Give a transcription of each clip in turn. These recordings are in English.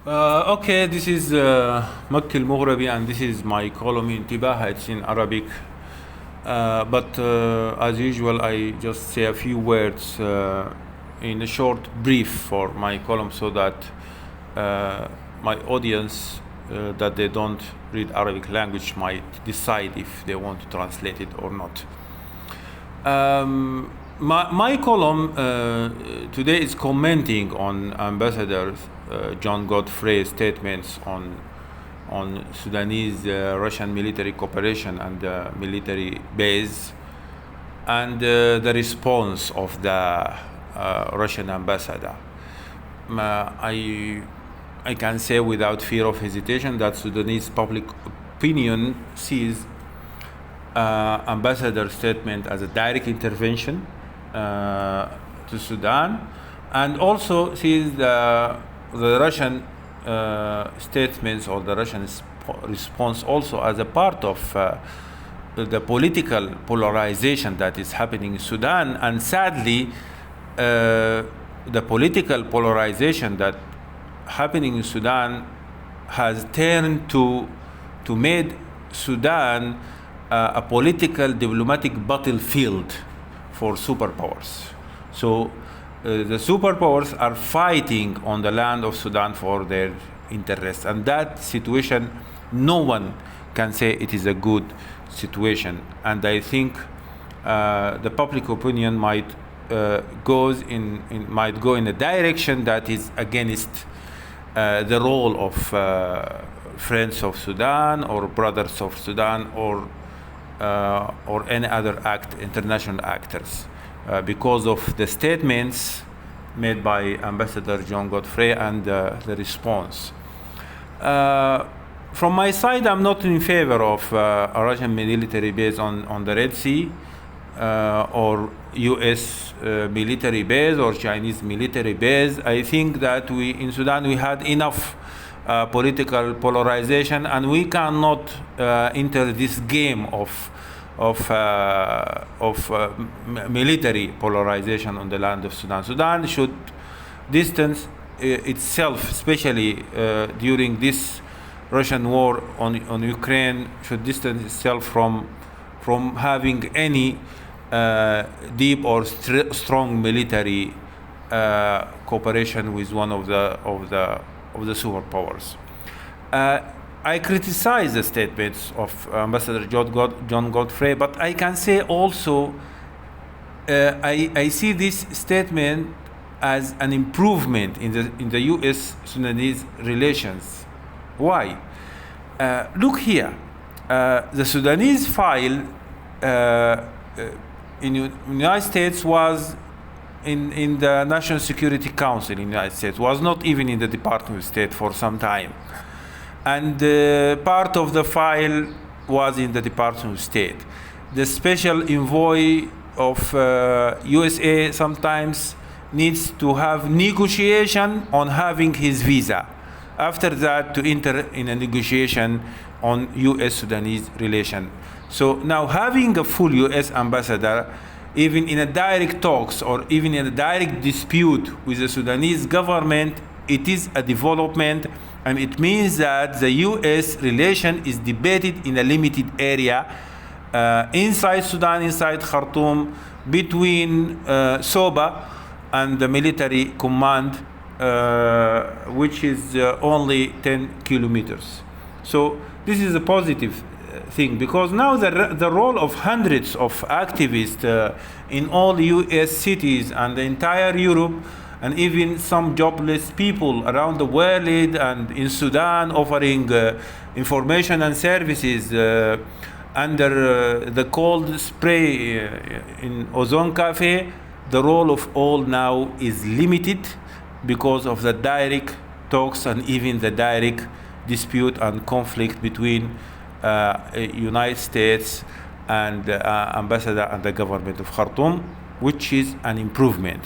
Okay, this is Mekki ELMOGRABI, and this is my column Intibaha. It's in Arabic. But as usual, I just say a few words in a short brief for my column so that my audience that they don't read Arabic language might decide if they want to translate it or not. My column today is commenting on Ambassador John Godfrey's statements on Sudanese Russian military cooperation and military base, and the response of the Russian ambassador. I can say without fear of hesitation that Sudanese public opinion sees ambassador's statement as a direct intervention to Sudan, and also sees the Russian statements or the Russian response also as a part of the political polarization that is happening in Sudan. And sadly, the political polarization that happening in Sudan has turned to made Sudan a political diplomatic battlefield for superpowers. So the superpowers are fighting on the land of Sudan for their interests, and that situation, no one can say it is a good situation. And I think the public opinion might go in a direction that is against the role of friends of Sudan or brothers of Sudan or any other international actors. Because of the statements made by Ambassador John Godfrey and the response. From my side, I'm not in favor of a Russian military base on the Red Sea or US military base or Chinese military base. I think that in Sudan we had enough political polarization, and we cannot enter this game of military polarization on the land of Sudan. Sudan should distance itself, especially during this Russian war on Ukraine, should distance itself from having any deep or strong military cooperation with one of the superpowers. I criticize the statements of Ambassador John Godfrey, but I can say also I see this statement as an improvement in the U.S.-Sudanese relations. Why? Look here, the Sudanese file in the United States was in the National Security Council in the United States, was not even in the Department of State for some time. And part of the file was in the Department of State. The special envoy of USA sometimes needs to have negotiation on having his visa. After that, to enter in a negotiation on US-Sudanese relation. So now having a full US ambassador, even in a direct talks or even in a direct dispute with the Sudanese government, it is a development. And it means that the U.S. relation is debated in a limited area inside Sudan, inside Khartoum, between SOBA and the military command, which is only 10 kilometers. So this is a positive thing, because now the role of hundreds of activists in all U.S. cities and the entire Europe, and even some jobless people around the world and in Sudan offering information and services under the cold spray in Ozone Cafe, the role of all now is limited because of the direct talks and even the direct dispute and conflict between United States and ambassador and the government of Khartoum, which is an improvement.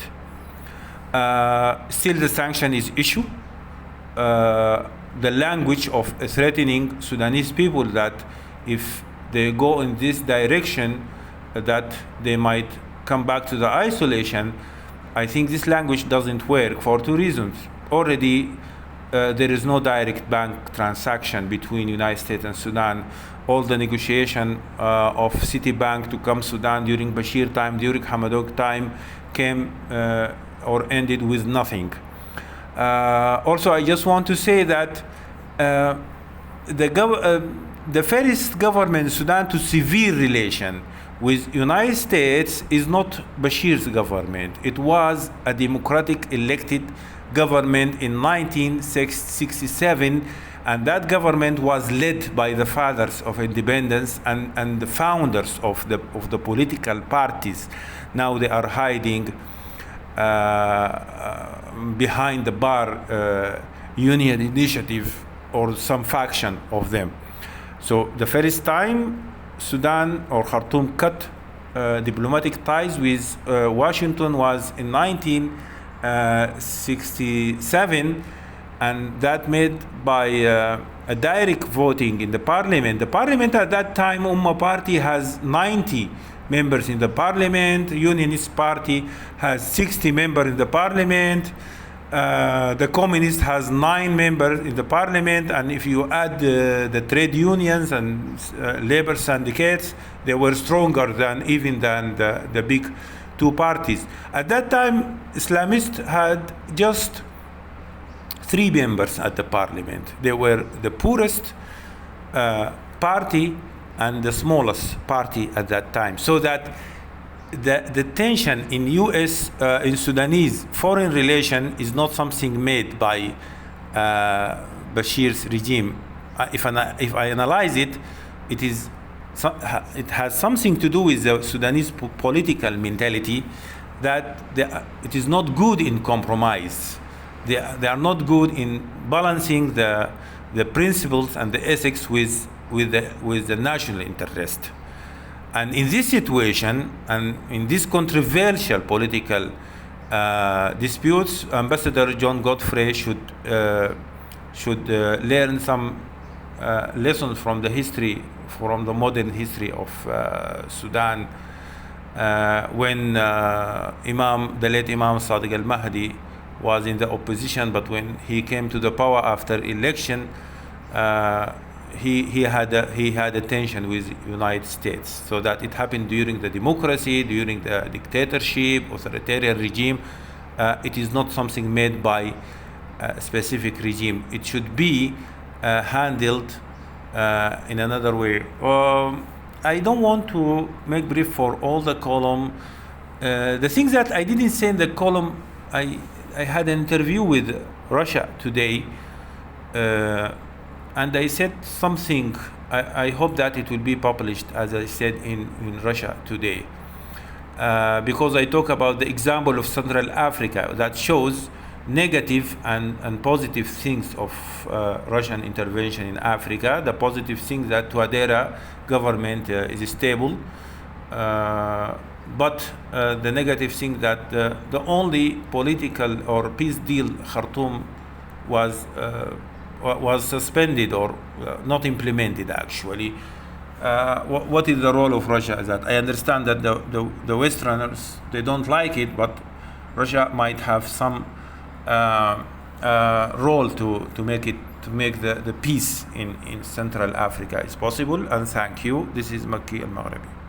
Still the sanction is issue. The language of threatening Sudanese people that if they go in this direction that they might come back to the isolation, I think this language doesn't work for two reasons. Already there is no direct bank transaction between United States and Sudan. All the negotiation of Citibank to come Sudan during Bashir time, during Hamidok time, came or ended with nothing. Also, I just want to say that the first government in Sudan to severe relation with United States is not Bashir's government. It was a democratic elected government in 1967, and that government was led by the fathers of independence and the founders of the political parties. Now they are hiding behind the bar Union Initiative or some faction of them. So the first time Sudan or Khartoum cut diplomatic ties with Washington was in 1967, and that made by a direct voting in the parliament. The parliament at that time, Umma Party has 90 members in the parliament. Unionist Party has 60 members in the parliament. The Communist has 9 members in the parliament, and if you add the trade unions and labor syndicates, they were stronger than the big two parties. At that time, Islamists had just 3 members at the parliament. They were the poorest party and the smallest party at that time. So that the tension in U.S. In Sudanese foreign relation is not something made by Bashir's regime. If I analyze it, it has something to do with the Sudanese political mentality that it is not good in compromise. They are not good in balancing the principles and the ethics with the national interest. And in this situation, and in this controversial political disputes, Ambassador John Godfrey should learn some lessons from the history, from the modern history of Sudan. When the late Imam Sadiq al-Mahdi was in the opposition, but when he came to the power after election, he had a tension with United States. So that it happened during the democracy, during the dictatorship, authoritarian regime. It is not something made by a specific regime. It should be handled in another way. I don't want to make brief for all the column. The things that I didn't say in the column, I had an interview with Russia today, and I said something. I hope that it will be published, as I said in Russia today, because I talk about the example of Central Africa that shows negative and positive things of Russian intervention in Africa. The positive thing that Touadéra government is stable, but the negative thing that the only political or peace deal Khartoum was suspended or not implemented actually. What is the role of Russia? Is that I understand that the Westerners, they don't like it, but Russia might have some role to make the peace in Central Africa is possible. And thank you. This is Mekki ELMOGRABI.